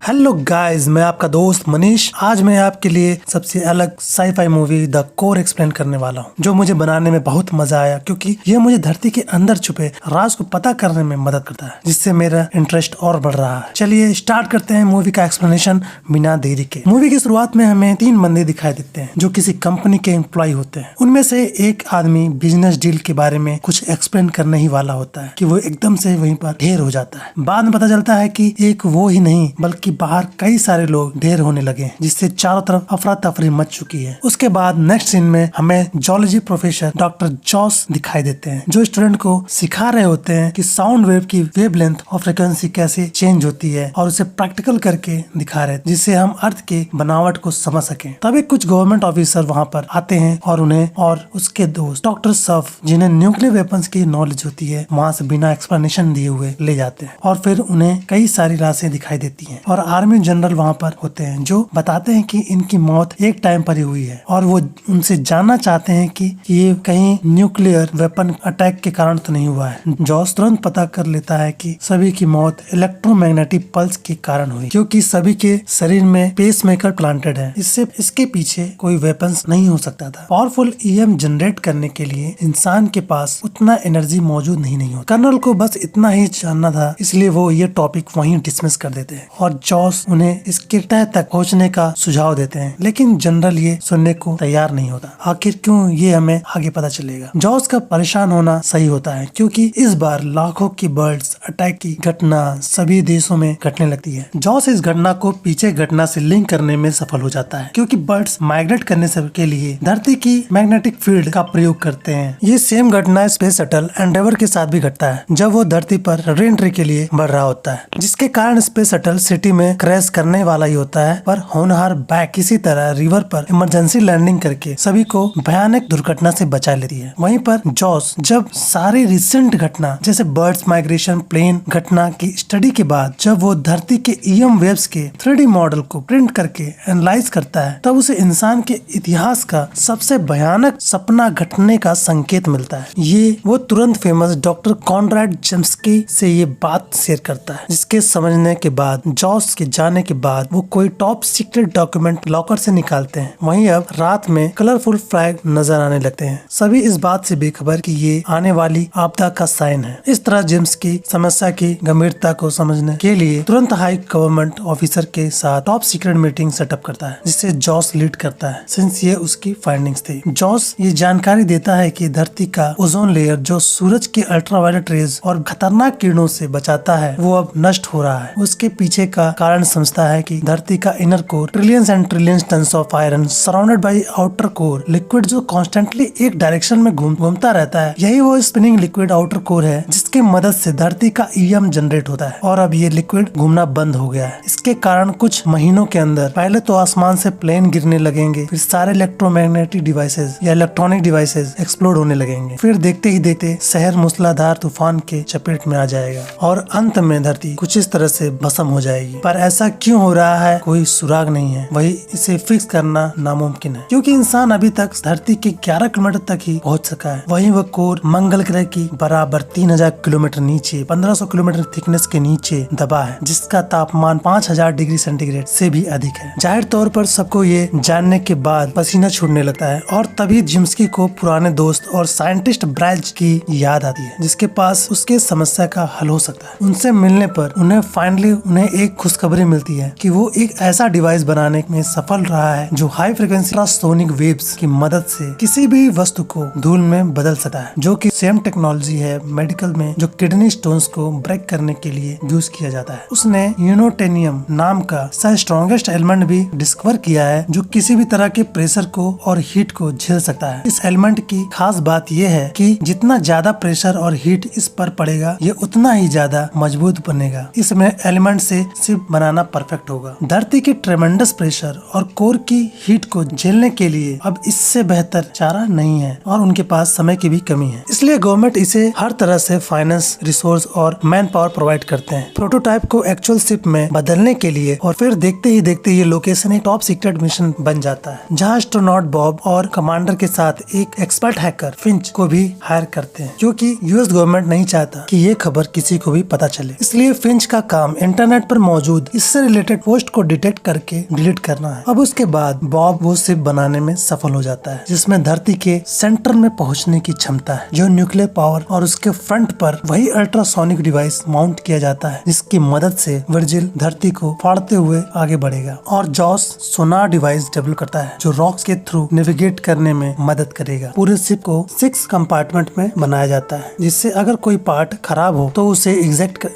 Hello guys, मैं आपका दोस्त मनीष। आज मैं आपके लिए सबसे अलग sci fi movie the core explain करने वाला हूँ, जो मुझे बनाने में बहुत मजा आया क्योंकि यह मुझे धरती के अंदर छुपे राज को पता करने में मदद करता है, जिससे मेरा इंटरेस्ट और बढ़ रहा है। चलिए स्टार्ट करते हैं मूवी का एक्सप्लेनेशन बिना देरी के। मूवी की शुरुआत में हमें 3 बंदे दिखाई देते हैं जो किसी कंपनी के एम्प्लॉय होते हैं। उनमें से एक आदमी बिजनेस डील के बारे में कुछ एक्सप्लेन करने ही वाला होता है कि वो एकदम से वहीं पर ढेर हो जाता है। बाद में पता चलता है कि एक वो ही नहीं बल्कि बाहर कई सारे लोग ढेर होने लगे, जिससे चारों तरफ अफरा तफरी मच चुकी है। उसके बाद नेक्स्ट सीन में हमें जूलॉजी प्रोफेसर डॉक्टर जॉस दिखाई देते हैं, जो स्टूडेंट को सिखा रहे होते हैं कि साउंड वेव की वेवलेंथ और फ्रिक्वेंसी कैसे चेंज होती है, और उसे प्रैक्टिकल करके दिखा रहे, जिससे हम अर्थ के बनावट को समझ सकें। तभी कुछ गवर्नमेंट ऑफिसर वहाँ पर आते हैं और उन्हें और उसके दोस्त डॉक्टर सफ, जिन्हें न्यूक्लियर वेपन्स की नॉलेज होती है, वहाँ से बिना एक्सप्लेनेशन दिए हुए ले जाते हैं। और फिर उन्हें कई सारी लाशें दिखाई देती हैं और आर्मी जनरल वहाँ पर होते हैं, जो बताते हैं कि इनकी मौत एक टाइम पर ही हुई है और वो उनसे जानना चाहते हैं कि ये कहीं न्यूक्लियर वेपन अटैक के कारण तो नहीं हुआ है। जॉस तुरंत पता कर लेता है कि सभी की मौत इलेक्ट्रोमैग्नेटिक पल्स के कारण हुई, क्योंकि सभी के शरीर में पेसमेकर प्लांटेड है। इससे इसके पीछे कोई वेपन्स नहीं हो सकता था। पावरफुल ईएम जनरेट करने के लिए इंसान के पास उतना एनर्जी मौजूद नहीं होता। कर्नल को बस इतना ही जानना था, इसलिए वो ये टॉपिक वहीं डिसमिस कर देते हैं और जॉस उन्हें इसके तह तक पहुंचने का सुझाव देते हैं। लेकिन जनरल ये सुनने को तैयार नहीं होता। आखिर क्यों, ये हमें आगे पता चलेगा। जॉस का परेशान होना सही होता है, क्योंकि इस बार लाखों की बर्ड्स अटैक की घटना सभी देशों में घटने लगती है। जॉस इस घटना को पीछे घटना से लिंक करने में सफल हो जाता है, क्योंकि बर्ड्स माइग्रेट करने के लिए धरती की मैग्नेटिक फील्ड का प्रयोग करते हैं। ये सेम घटना स्पेस शटल एंडेवर के साथ भी घटता है, जब वो धरती पर री एंट्री के लिए बढ़ रहा होता है, जिसके कारण स्पेस शटल सिटी में क्रैश करने वाला ही होता है। पर होनहार बैक किसी तरह रिवर पर इमरजेंसी लैंडिंग करके सभी को भयानक दुर्घटना से बचा लेती है। वहीं पर जॉस जब सारी रिसेंट घटना जैसे बर्ड्स माइग्रेशन, प्लेन घटना की स्टडी के बाद जब वो धरती के ईएम वेव्स के 3D मॉडल को प्रिंट करके एनालाइज करता है, तब उसे इंसान के इतिहास का सबसे भयानक सपना घटने का संकेत मिलता है। ये वो तुरंत फेमस डॉक्टर कॉनराड चम्स्की से ये बात शेयर करता है, जिसके समझने के बाद जॉस के जाने के बाद वो कोई टॉप सीक्रेट डॉक्यूमेंट लॉकर से निकालते हैं। वहीं अब रात में कलरफुल फ्लैग नजर आने लगते हैं। सभी इस बात से बेखबर कि ये आने वाली आपदा का साइन है। इस तरह जेम्स की समस्या की गंभीरता को समझने के लिए तुरंत हाई गवर्नमेंट ऑफिसर के साथ टॉप सीक्रेट मीटिंग सेटअप करता है, जिसे जॉस लीड करता है, सिंस ये उसकी फाइंडिंग्स थी। जॉस ये जानकारी देता है कि धरती का ओजोन लेयर, जो सूरज के अल्ट्रावायलेट रेज और खतरनाक किरणों से बचाता है, वो अब नष्ट हो रहा है। उसके पीछे का कारण समझता है कि धरती का inner core trillions and trillions tons of iron surrounded by outer core liquid, जो कॉन्स्टेंटली एक डायरेक्शन में घूमता रहता है। यही वो स्पिनिंग लिक्विड आउटर कोर है, जिसके मदद से धरती का ईएम जनरेट होता है। और अब ये लिक्विड घूमना बंद हो गया है। इसके कारण कुछ महीनों के अंदर पहले तो आसमान से प्लेन गिरने लगेंगे, फिर सारे इलेक्ट्रोमैग्नेटिक डिवाइसेस या इलेक्ट्रॉनिक डिवाइसेस एक्सप्लोड होने लगेंगे। फिर देखते ही देखते शहर मूसलाधार तूफान के चपेट में आ जाएगा और अंत में धरती कुछ इस तरह से भस्म हो जाएगी। पर ऐसा क्यों हो रहा है, कोई सुराग नहीं है। वही इसे फिक्स करना नामुमकिन है, क्योंकि इंसान अभी तक धरती के 11 किलोमीटर तक ही पहुंच सका है। वहीं वह कोर मंगल ग्रह की बराबर 3000 किलोमीटर नीचे 1500 किलोमीटर थिकनेस के नीचे दबा है, जिसका तापमान 5000 डिग्री सेंटीग्रेड से भी अधिक है। जाहिर तौर पर सबको ये जानने के बाद पसीना छूटने लगता है और तभी जिम्स्की को पुराने दोस्त और साइंटिस्ट ब्राइज की याद आती है, जिसके पास उसके समस्या का हल हो सकता है। उनसे मिलने पर उन्हें एक खुशखबरी मिलती है कि वो एक ऐसा डिवाइस बनाने में सफल रहा है जो हाई फ्रिक्वेंसी सोनिक वेव्स की मदद से किसी भी वस्तु को धूल में बदल सकता है, जो कि सेम टेक्नोलॉजी है मेडिकल में, जो किडनी स्टोन्स को ब्रेक करने के लिए यूज किया जाता है। उसने यूनोटेनियम नाम का स्ट्रॉन्गेस्ट एलिमेंट भी डिस्कवर किया है, जो किसी भी तरह के प्रेशर को और हीट को झेल सकता है। इस एलिमेंट की खास बात यह है कि जितना ज्यादा प्रेशर और हीट इस पर पड़ेगा, ये उतना ही ज्यादा मजबूत बनेगा। इसमें एलिमेंट से सिर्फ बनाना परफेक्ट होगा। धरती के ट्रेमेंडस प्रेशर और कोर की हीट को झेलने के लिए अब इससे बेहतर चारा नहीं है और उनके पास समय की भी कमी है। इसलिए गवर्नमेंट इसे हर तरह से फाइनेंस, रिसोर्स और मैन पावर प्रोवाइड करते हैं प्रोटोटाइप को एक्चुअल शिप में बदलने के लिए। और फिर देखते ही देखते ये लोकेशन एक टॉप सीक्रेट मिशन बन जाता है, जहाँ एस्ट्रोनॉट बॉब और कमांडर के साथ एक एक्सपर्ट हैकर फिंच को भी हायर करते हैं, क्योंकि यूएस गवर्नमेंट नहीं चाहता कि ये खबर किसी को भी पता चले। इसलिए फिंच का काम इंटरनेट पर मौजूद मौजूद इससे रिलेटेड पोस्ट को डिटेक्ट करके डिलीट करना है। अब उसके बाद बॉब वो शिप बनाने में सफल हो जाता है जिसमें धरती के सेंटर में पहुंचने की क्षमता है, जो न्यूक्लियर पावर, और उसके फ्रंट पर वही अल्ट्रासोनिक डिवाइस माउंट किया जाता है जिसकी मदद से वर्जिल धरती को फाड़ते हुए आगे बढ़ेगा। और जॉस सोनार डिवाइस डेवलप करता है जो रॉक्स के थ्रू नेविगेट करने में मदद करेगा। पूरे शिप को 6 कंपार्टमेंट में बनाया जाता है जिससे अगर कोई पार्ट खराब हो तो उसे इजेक्ट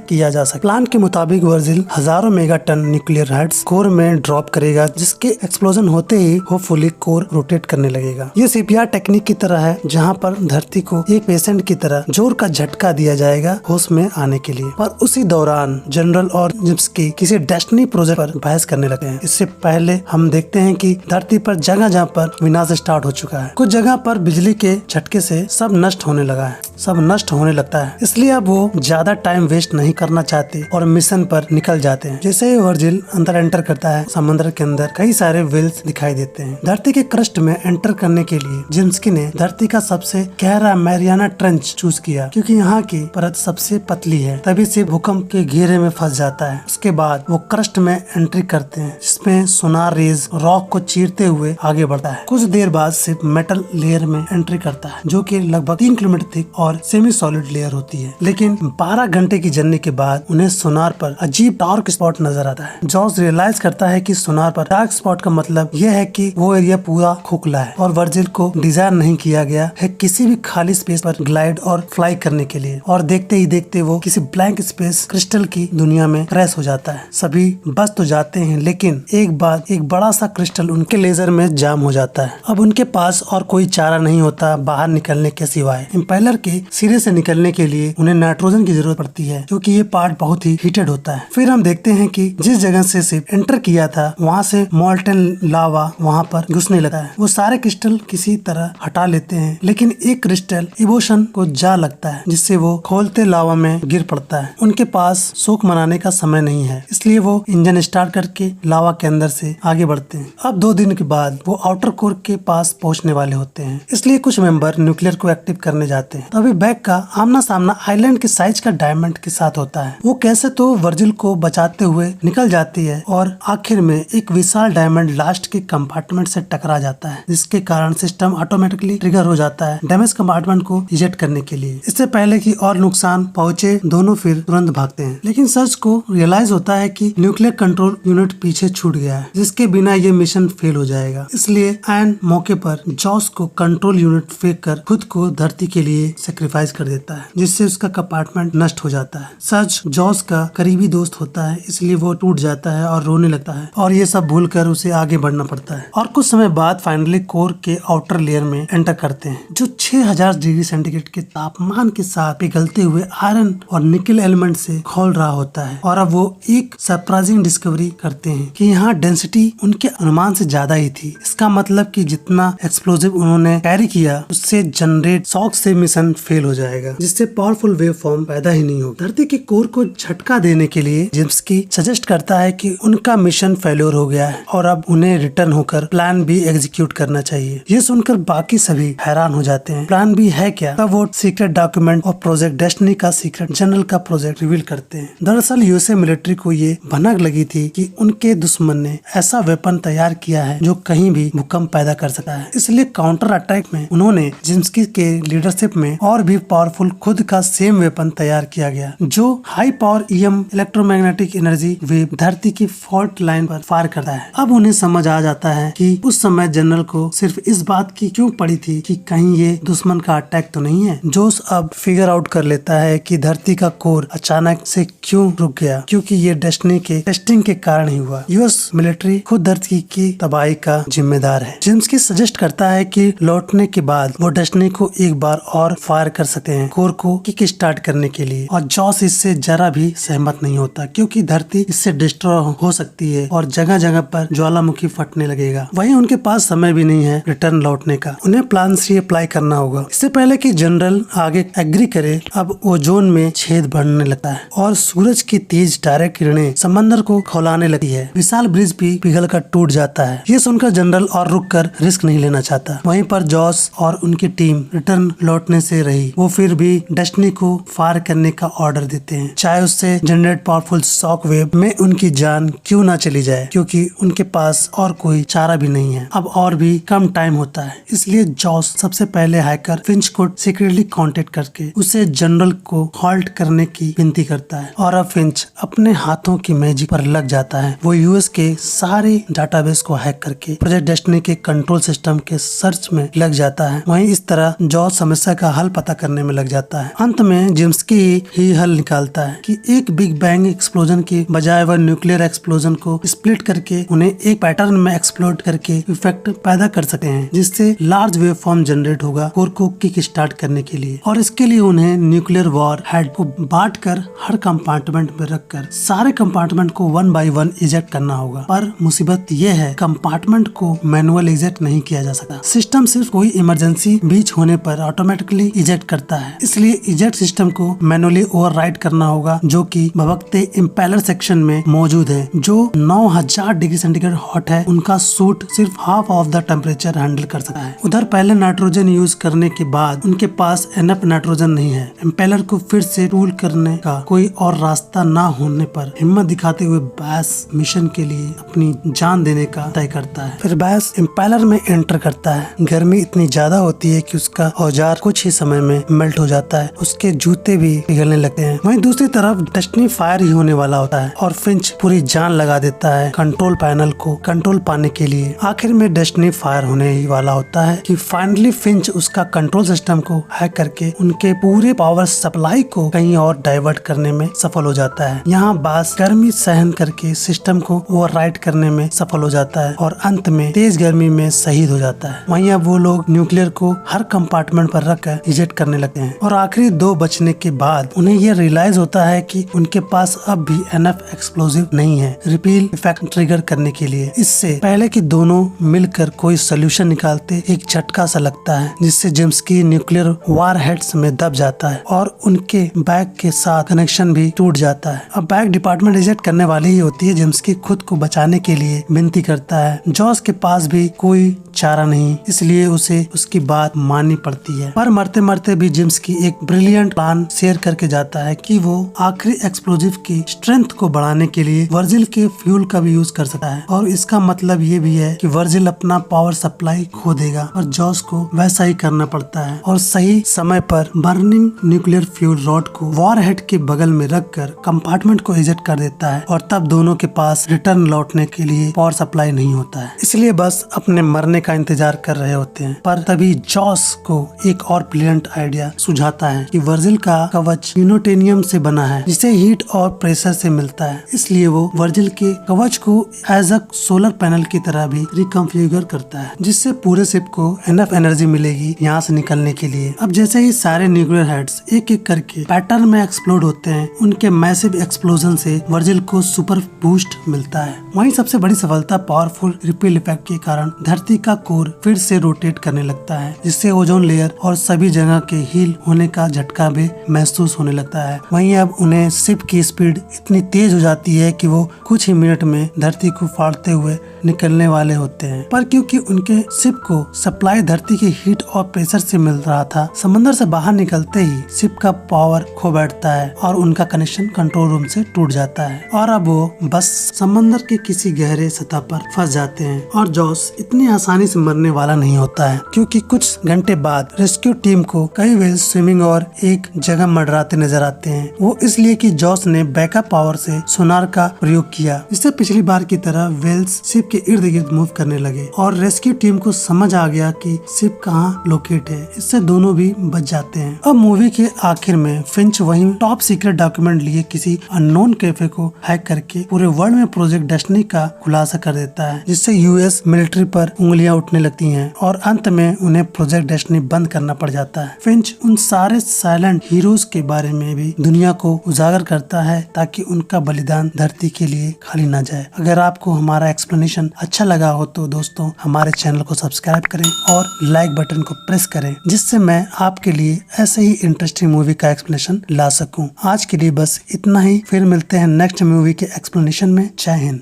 किया जा सके। प्लान के मुताबिक वर्जिल हजारों mega ton nuclear heads core में ड्रॉप करेगा जिसके एक्सप्लोजन होते ही होपफुली कोर रोटेट करने लगेगा। ये सीपीआर टेक्निक की तरह है जहाँ पर धरती को एक पेशेंट की तरह जोर का झटका दिया जाएगा होश में आने के लिए। पर उसी दौरान जनरल और जिम्स्की किसी डेस्टिनी प्रोजेक्ट पर बहस करने लगे हैं। इससे पहले हम देखते हैं कि धरती पर जगह जहाँ पर विनाश स्टार्ट हो चुका है। कुछ जगह पर बिजली के झटके से सब नष्ट होने लगता है, इसलिए अब वो ज्यादा टाइम वेस्ट नहीं करना चाहते और मिशन पर निकल जाते हैं। जैसे ही वर्जिल अंदर एंटर करता है, समुद्र के अंदर कई सारे वेल्स दिखाई देते हैं। धरती के क्रस्ट में एंटर करने के लिए जिम्स्की ने धरती का सबसे गहरा मैरियाना ट्रेंच चूज किया क्योंकि यहाँ की परत सबसे पतली है। तभी से भूकंप के घेरे में फंस जाता है। उसके बाद वो क्रस्ट में एंट्री करते हैं जिसमें सोनार रेज रॉक को चीरते हुए आगे बढ़ता है। कुछ देर बाद सिर्फ मेटल लेयर में एंट्री करता है जो कि लगभग 3 किलोमीटर थिक और सेमी सॉलिड लेयर होती है। लेकिन 12 घंटे की जर्नी के बाद उन्हें सोनार पर अजीब डार्क स्पॉट नजर आता है। जॉस रियलाइज करता है कि सोनार पर डार्क स्पॉट का मतलब यह है कि वो एरिया पूरा खोखला है और वर्जिल को डिजाइन नहीं किया गया है किसी भी खाली स्पेस पर ग्लाइड और फ्लाई करने के लिए। और देखते ही देखते वो किसी ब्लैंक स्पेस क्रिस्टल की दुनिया में क्रैश हो जाता है। सभी बच तो जाते हैं लेकिन एक बड़ा सा क्रिस्टल उनके लेजर में जाम हो जाता है। अब उनके पास और कोई चारा नहीं होता बाहर निकलने के सिवाय। इम्पेलर के सिरे से निकलने के लिए उन्हें नाइट्रोजन की जरूरत पड़ती है क्योंकि ये पार्ट बहुत ही हीटेड होता है। फिर हम देखते हैं कि जिस जगह से शिप एंटर किया था वहाँ से मोल्टन लावा वहाँ पर घुसने लगा है। वो सारे क्रिस्टल किसी तरह हटा लेते हैं लेकिन एक क्रिस्टल इवोशन को जा लगता है जिससे वो खोलते लावा में गिर पड़ता है। उनके पास शोक मनाने का समय नहीं है इसलिए वो इंजन स्टार्ट करके लावा के अंदर से आगे बढ़ते हैं। अब 2 दिन के बाद वो आउटर कोर के पास पहुंचने वाले होते हैं इसलिए कुछ मेंबर न्यूक्लियर को एक्टिव करने जाते हैं। तभी बैक का आमना सामना आइलैंड के साइज का डायमंड के साथ होता है। वो कैसे तो वर्जिल को बचाते हुए निकल जाती है और आखिर में एक विशाल डायमंड लास्ट के कंपार्टमेंट से टकरा जाता है जिसके कारण सिस्टम ऑटोमेटिकली ट्रिगर हो जाता है डैमेज कंपार्टमेंट को इजेक्ट करने के लिए। इससे पहले कि और नुकसान पहुंचे दोनों फिर तुरंत भागते हैं लेकिन सर्च को रियलाइज होता है कि न्यूक्लियर कंट्रोल यूनिट पीछे छूट गया है जिसके बिना ये मिशन फेल हो जाएगा। इसलिए एन मौके पर जॉस को कंट्रोल यूनिट फेंक कर खुद को धरती के लिए सेक्रीफाइस कर देता है जिससे उसका कंपार्टमेंट नष्ट हो जाता है। सर्च जॉस का करीबी दोस्त होता है इसलिए वो टूट जाता है और रोने लगता है और ये सब भूलकर उसे आगे बढ़ना पड़ता है। और कुछ समय बाद फाइनली कोर के आउटर लेयर में एंटर करते हैं जो 6000 डिग्री सेंटीग्रेड के तापमान के साथ पिघलते हुए आयरन और निकल एलिमेंट से खोल रहा होता है। और अब वो एक सरप्राइजिंग डिस्कवरी करते हैं कि यहाँ डेंसिटी उनके अनुमान से ज्यादा ही थी। इसका मतलब कि जितना एक्सप्लोजिव उन्होंने कैरी किया उससे जनरेट शॉक से मिशन फेल हो जाएगा जिससे पावरफुल वेव फॉर्म पैदा ही नहीं होगा। धरती के कोर को झटका देने के लिए जिम्स्की सजेस्ट करता है कि उनका मिशन फेल्योर हो गया है और अब उन्हें रिटर्न होकर प्लान बी एग्जीक्यूट करना चाहिए। ये सुनकर बाकी सभी हैरान हो जाते हैं। प्लान बी है क्या? तब वो सीक्रेट डॉक्यूमेंट और प्रोजेक्ट डेस्टिनी का सीक्रेट जनरल का प्रोजेक्ट रिवील करते हैं। दरअसल यूएसए मिलिट्री को ये भनक लगी थी कि उनके दुश्मन ने ऐसा वेपन तैयार किया है जो कहीं भी भूकंप पैदा कर सकता है। इसलिए काउंटर अटैक में उन्होंने जिम्स्की के लीडरशिप में और भी पावरफुल खुद का सेम वेपन तैयार किया गया जो high power EM electromagnetic energy wave धरती की फॉल्ट लाइन पर फायर करता है। अब उन्हें समझ आ जाता है कि उस समय जनरल को सिर्फ इस बात की क्यों पड़ी थी कि कहीं ये दुश्मन का अटैक तो नहीं है। जोश अब फिगर आउट कर लेता है कि धरती का कोर अचानक से क्यों रुक गया, क्योंकि ये डेस्टिनी के टेस्टिंग के कारण ही हुआ। यूएस मिलिट्री खुद धरती की तबाही का जिम्मेदार है। जिम्स्की सजेस्ट करता है कि लौटने के बाद वो डेस्टिनी को एक बार और फायर कर सकते हैं कोर को किक स्टार्ट करने के लिए, और जॉस इससे जरा भी सहमत नहीं होता क्योंकि धरती इससे डिस्ट्रॉय हो सकती है और जगह जगह पर ज्वालामुखी फटने लगेगा। वहीं उनके पास समय भी नहीं है रिटर्न लौटने का। उन्हें प्लान सी अप्लाई करना होगा। इससे पहले कि जनरल आगे एग्री करे, अब ओजोन में छेद बढ़ने लगता है और सूरज की तेज डायरेक्ट किरणें समंदर को खौलाने लगती है। विशाल ब्रिज भी पिघल कर टूट जाता है। ये सुनकर जनरल और रुककर रिस्क नहीं लेना चाहता। वहीं पर जॉस और उनकी टीम रिटर्न लौटने से रही। वो फिर भी डेस्टिनी को फायर करने का ऑर्डर देते हैं, चाहे उससे जनरेट पावरफुल शॉक वेव में उनकी जान क्यों ना चली जाए, क्योंकि उनके पास और कोई चारा भी नहीं है। अब और भी कम टाइम होता है, इसलिए जॉस सबसे पहले हैकर फिंच को सीक्रेटली कांटेक्ट करके उसे जनरल को हॉल्ट करने की विनती करता है। और अब फिंच अपने हाथों की मैजिक पर लग जाता है। वो यूएस के सारे डाटाबेस को हैक करके प्रोजेक्ट डेस्टिनी के कंट्रोल सिस्टम के सर्च में लग जाता है। वहीं इस तरह जॉस समस्या का हल पता करने में लग जाता है। अंत में जिम्स्की ही हल निकालता है कि एक बिग बैंग एक्सप्लोजन के बजाय वह न्यूक्लियर एक्सप्लोजन को स्प्लिट करके उन्हें एक पैटर्न में एक्सप्लोड करके इफेक्ट पैदा कर सकते हैं, जिससे लार्ज वेव फॉर्म जनरेट होगा कोर को किक स्टार्ट करने के लिए। और इसके लिए उन्हें न्यूक्लियर वॉर हेड को बांट कर हर कंपार्टमेंट में रखकर सारे कंपार्टमेंट को 1 बाय 1 इजेक्ट करना होगा। पर मुसीबत ये है, कंपार्टमेंट को मैनुअल इजेक्ट नहीं किया जा सकता। सिस्टम सिर्फ कोई इमरजेंसी बीच होने पर ऑटोमेटिकली इजेक्ट करता है, इसलिए इजेक्ट सिस्टम को मैनुअली ओवरराइड करना होगा, जो कि भभकते इम्पेलर सेक्शन में मौजूद है, जो 9000 डिग्री सेंटीग्रेड हॉट है। उनका सूट सिर्फ half of the temperature handle कर सकता है। उधर पहले नाइट्रोजन यूज करने के बाद उनके पास एनफ नाइट्रोजन नहीं है। इम्पेलर को फिर से टूल करने का कोई और रास्ता ना होने पर हिम्मत दिखाते हुए बैस मिशन के लिए अपनी जान देने का तय करता है। फिर बैस इम्पेलर में एंटर करता है। गर्मी इतनी ज्यादा होती है कि उसका औजार कुछ ही समय में मेल्ट हो जाता है, उसके जूते भी पिघलने लगते हैं। वहीं दूसरी तरफ डेस्टिनी फायर ही होने वाला होता है और फिंच पूरी जान लगा देता है कंट्रोल पैनल को कंट्रोल पाने के लिए। आखिर में डेस्टिनी फायर होने ही वाला होता है कि फाइनली फिंच उसका कंट्रोल सिस्टम को हैक करके उनके पूरे पावर सप्लाई को कहीं और डाइवर्ट करने में सफल हो जाता है। यहाँ बास गर्मी सहन करके सिस्टम को ओवरराइड करने में सफल हो जाता है और अंत में तेज गर्मी में शहीद हो जाता है। वहीं अब वो लोग न्यूक्लियर को हर कंपार्टमेंट पर रखकर इजेक्ट करने लगते हैं और आखिरी 2 बचने के बाद उन्हें यह रियलाइज होता है कि उनके पास अब भी एनफ एक्सप्लोजिव नहीं है रिपील इफेक्ट ट्रिगर करने के लिए। इससे पहले कि दोनों मिलकर कोई सोल्यूशन निकालते, एक झटका सा लगता है जिससे जिम्स्की न्यूक्लियर वार हेड्स में दब जाता है और उनके बैग के साथ कनेक्शन भी टूट जाता है। अब बैग डिपार्टमेंट इजेक्ट करने वाली ही होती है। जिम्स्की खुद को बचाने के लिए विनती करता है। जॉस के पास भी कोई चारा नहीं, इसलिए उसे उसकी बात माननी पड़ती है। पर मरते मरते भी जिम्स्की एक ब्रिलियंट प्लान शेयर करके जाता है कि वो आखिरी एक्सप्लोजिव की स्ट्रेंथ को बढ़ाने के लिए वर्जिल के फ्यूल का भी यूज कर सकता है। और इसका मतलब ये भी है कि वर्जिल अपना पावर सप्लाई खो देगा और जॉस को वैसा ही करना पड़ता है और सही समय पर बर्निंग न्यूक्लियर फ्यूल रॉड को वॉर हेड के बगल में रखकर कंपार्टमेंट को इजेक्ट कर देता है। और तब दोनों के पास रिटर्न लौटने के लिए पावर सप्लाई नहीं होता है, इसलिए बस अपने मरने का इंतजार कर रहे होते हैं। पर तभी जॉस को एक और ब्रिलियंट आइडिया सुझाता है कि वर्जिल का कवच यूनोटेनियम से बना है, जिसे हीट और प्रेशर से मिलता है। इसलिए वो वर्जिल के कवच को एज अ सोलर पैनल की तरह भी रिकॉन्फ़िगर करता है, जिससे पूरे शिप को एनफ एनर्जी मिलेगी यहाँ से निकलने के लिए। अब जैसे ही सारे न्यूक्लियर हेड्स एक एक करके पैटर्न में एक्सप्लोड होते हैं, उनके मैसिव एक्सप्लोजन से वर्जिल को सुपर बूस्ट मिलता है। वहीं सबसे बड़ी सफलता पावरफुल रिपील इफेक्ट के कारण धरती का कोर फिर से रोटेट करने लगता है, जिससे ओजोन लेयर और सभी जगह के हील होने का झटका भी महसूस होने लगता है। वहीं अब उन्हें शिप की स्पीड इतनी तेज हो जाती है कि वो कुछ ही मिनट में धरती को फाड़ते हुए निकलने वाले होते हैं। पर क्योंकि उनके शिप को सप्लाई धरती की हीट और प्रेशर से मिल रहा था, समंदर से बाहर निकलते ही शिप का पावर खो बैठता है और उनका कनेक्शन कंट्रोल रूम से टूट जाता है और अब वो बस समंदर के किसी गहरे सतह पर फंस जाते हैं। और जॉस इतनी आसानी से मरने वाला नहीं होता है, क्योंकि कुछ घंटे बाद रेस्क्यू टीम को कई वेल्स स्विमिंग और एक जगह मंडराते नजर आते हैं। वो इसलिए कि जॉस ने बैकअप पावर से सोनार का प्रयोग किया, जिससे पिछली बार की तरह वेल्स शिप के इर्द गिर्द मूव करने लगे और रेस्क्यू टीम को समझ आ गया कि शिप कहाँ लोकेट है। इससे दोनों भी बच जाते हैं। अब मूवी के आखिर में फिंच वही टॉप सीक्रेट डॉक्यूमेंट लिए किसी अननोन कैफे को हैक करके पूरे वर्ल्ड में प्रोजेक्ट डेस्टिनी का खुलासा कर देता है, जिससे यूएस मिलिट्री पर उंगलियां उठने लगती हैं और अंत में उन्हें प्रोजेक्ट डेस्टिनी बंद करना पड़ जाता है। फिंच उन सारे साइलेंट हीरोज के बारे में भी दुनिया को उजागर करता है ताकि उनका बलिदान धरती के लिए खाली ना जाए। अगर आपको हमारा एक्सप्लेनेशन अच्छा लगा हो तो दोस्तों हमारे चैनल को सब्सक्राइब करें और लाइक बटन को प्रेस करें, जिससे मैं आपके लिए ऐसे ही इंटरेस्टिंग मूवी का एक्सप्लेनेशन ला सकूं। आज के लिए बस इतना ही, फिर मिलते हैं नेक्स्ट मूवी के एक्सप्लेनेशन में। जय हिंद।